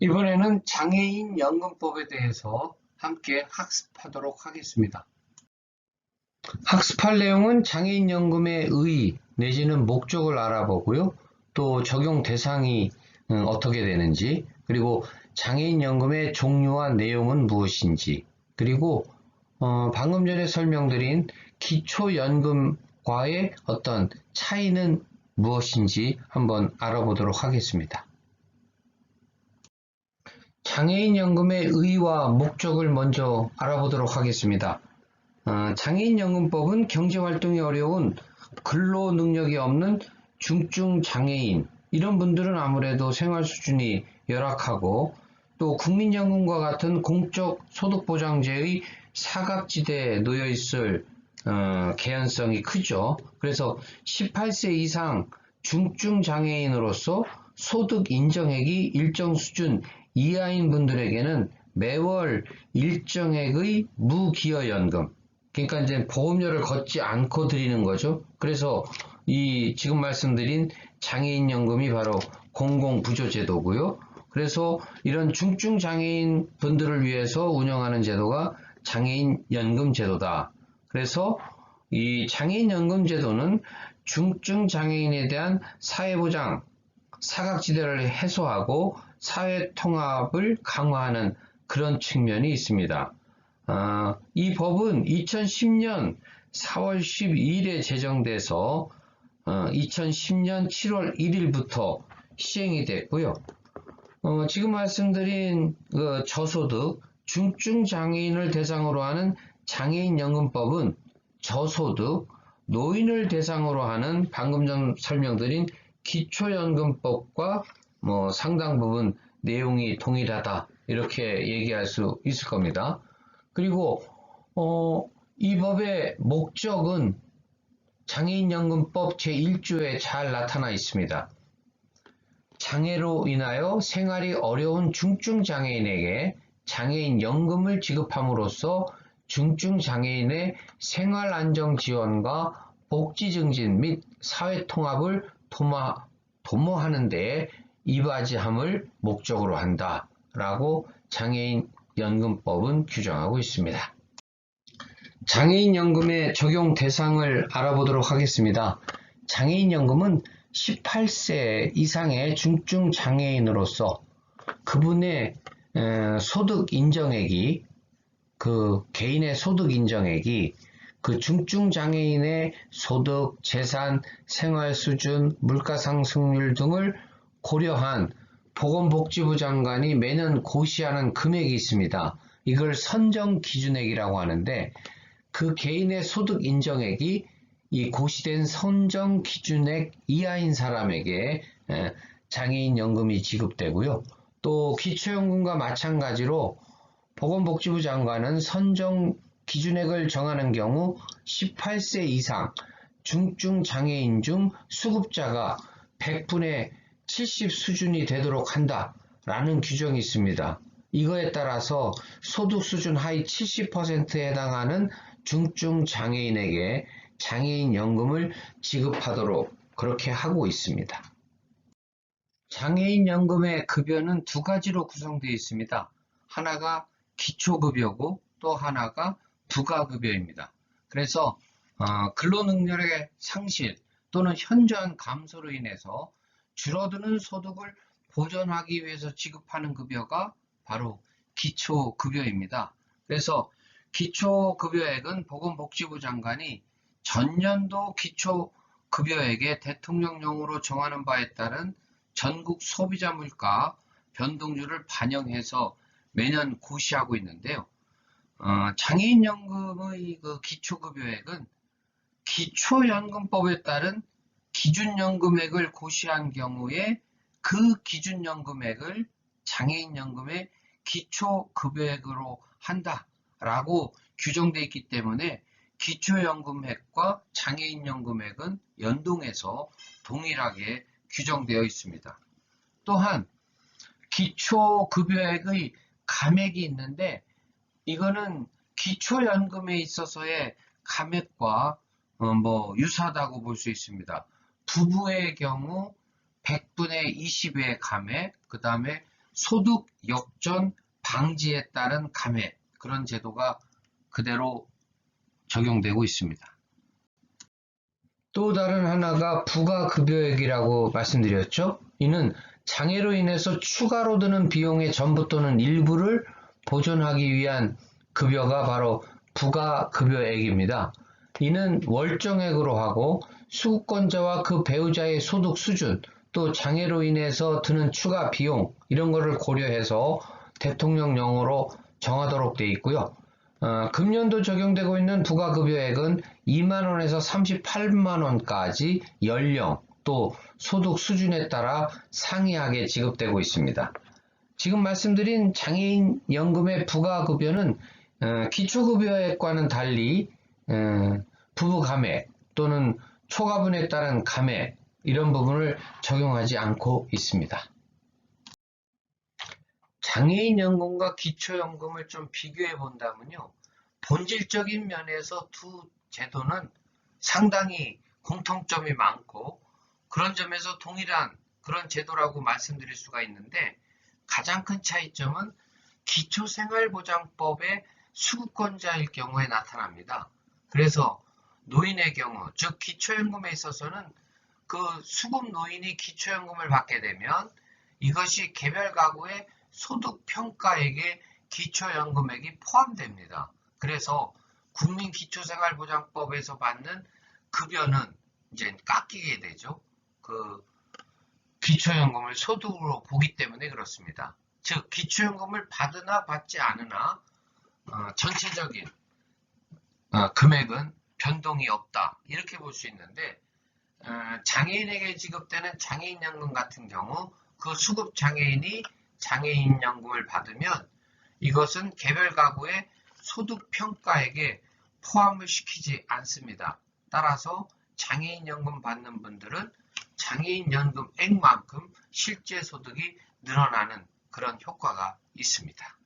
이번에는 장애인 연금법에 대해서 함께 학습하도록 하겠습니다. 학습할 내용은 장애인 연금의 의의 내지는 목적을 알아보고요. 또 적용 대상이 어떻게 되는지, 그리고 장애인 연금의 종류와 내용은 무엇인지, 그리고 방금 전에 설명드린 기초연금과의 어떤 차이는 무엇인지 한번 알아보도록 하겠습니다. 장애인 연금의 의의와 목적을 먼저 알아보도록 하겠습니다. 장애인 연금법은 경제활동이 어려운 근로 능력이 없는 중증 장애인, 이런 분들은 아무래도 생활 수준이 열악하고 또 국민연금과 같은 공적 소득보장제의 사각지대에 놓여 있을 개연성이 크죠. 그래서 18세 이상 중증 장애인으로서 소득 인정액이 일정 수준 이하인 분들에게는 매월 일정액의 무기여연금, 그러니까 이제 보험료를 걷지 않고 드리는 거죠. 그래서 이 지금 말씀드린 장애인연금이 바로 공공부조제도고요. 그래서 이런 중증 장애인 분들을 위해서 운영하는 제도가 장애인연금 제도다. 그래서 이 장애인연금 제도는 중증 장애인에 대한 사회보장, 사각지대를 해소하고 사회통합을 강화하는 그런 측면이 있습니다. 이 법은 2010년 4월 12일에 제정돼서 2010년 7월 1일부터 시행이 됐고요. 지금 말씀드린 저소득, 중증 장애인을 대상으로 하는 장애인연금법은 저소득, 노인을 대상으로 하는 방금 전 설명드린 기초연금법과 상당 부분 내용이 동일하다, 이렇게 얘기할 수 있을 겁니다. 그리고 이 법의 목적은 장애인연금법 제1조에 잘 나타나 있습니다. 장애로 인하여 생활이 어려운 중증 장애인에게 장애인연금을 지급함으로써 중증 장애인의 생활 안정 지원과 복지 증진 및 사회 통합을 도모하는 데 이바지함을 목적으로 한다라고 장애인연금법은 규정하고 있습니다. 장애인연금의 적용 대상을 알아보도록 하겠습니다. 장애인연금은 18세 이상의 중증 장애인으로서 그분의 소득 인정액이, 그 개인의 소득 인정액이 그 중증 장애인의 소득, 재산, 생활 수준, 물가 상승률 등을 고려한 보건복지부 장관이 매년 고시하는 금액이 있습니다. 이걸 선정기준액이라고 하는데, 그 개인의 소득 인정액이 이 고시된 선정기준액 이하인 사람에게 장애인연금이 지급되고요. 또 기초연금과 마찬가지로 보건복지부 장관은 선정 기준액을 정하는 경우 18세 이상 중증 장애인 중 수급자가 100분의 70 수준이 되도록 한다라는 규정이 있습니다. 이거에 따라서 소득 수준 하위 70%에 해당하는 중증 장애인에게 장애인연금을 지급하도록 그렇게 하고 있습니다. 장애인연금의 급여는 두 가지로 구성되어 있습니다. 하나가 기초급여고 또 하나가 부가급여입니다. 그래서 근로능력의 상실 또는 현저한 감소로 인해서 줄어드는 소득을 보전하기 위해서 지급하는 급여가 바로 기초급여입니다. 그래서 기초급여액은 보건복지부 장관이 전년도 기초급여액에 대통령령으로 정하는 바에 따른 전국 소비자 물가 변동률을 반영해서 매년 고시하고 있는데요. 장애인연금의 그 기초급여액은 기초연금법에 따른 기준연금액을 고시한 경우에 그 기준연금액을 장애인연금의 기초급여액으로 한다라고 규정되어 있기 때문에 기초연금액과 장애인연금액은 연동해서 동일하게 규정되어 있습니다. 또한 기초급여액의 감액이 있는데, 이거는 기초연금에 있어서의 감액과 유사하다고 볼 수 있습니다. 부부의 경우 100분의 20의 감액, 그 다음에 소득 역전 방지에 따른 감액, 그런 제도가 그대로 적용되고 있습니다. 또 다른 하나가 부가급여액이라고 말씀드렸죠. 이는 장애로 인해서 추가로 드는 비용의 전부 또는 일부를 보존하기 위한 급여가 바로 부가급여액입니다. 이는 월정액으로 하고 수급권자와 그 배우자의 소득 수준, 또 장애로 인해서 드는 추가 비용, 이런 거를 고려해서 대통령령으로 정하도록 되어 있고요. 금년도 적용되고 있는 부가급여액은 2만원에서 38만원까지 연령 또 소득 수준에 따라 상이하게 지급되고 있습니다. 지금 말씀드린 장애인 연금의 부가급여는 기초급여액과는 달리 부부감액 또는 초과분에 따른 감액, 이런 부분을 적용하지 않고 있습니다. 장애인 연금과 기초연금을 좀 비교해 본다면요, 본질적인 면에서 두 제도는 상당히 공통점이 많고 그런 점에서 동일한 그런 제도라고 말씀드릴 수가 있는데, 가장 큰 차이점은 기초생활보장법의 수급권자일 경우에 나타납니다. 그래서 노인의 경우, 즉 기초연금에 있어서는 그 수급 노인이 기초연금을 받게 되면 이것이 개별 가구의 소득평가액에 기초연금액이 포함됩니다. 그래서 국민기초생활보장법에서 받는 급여는 이제 깎이게 되죠. 그 기초연금을 소득으로 보기 때문에 그렇습니다. 즉 기초연금을 받으나 받지 않으나 전체적인 금액은 변동이 없다, 이렇게 볼 수 있는데, 장애인에게 지급되는 장애인연금 같은 경우 그 수급 장애인이 장애인연금을 받으면 이것은 개별 가구의 소득평가액에 포함을 시키지 않습니다. 따라서 장애인연금 받는 분들은 장애인연금액만큼 실제 소득이 늘어나는 그런 효과가 있습니다.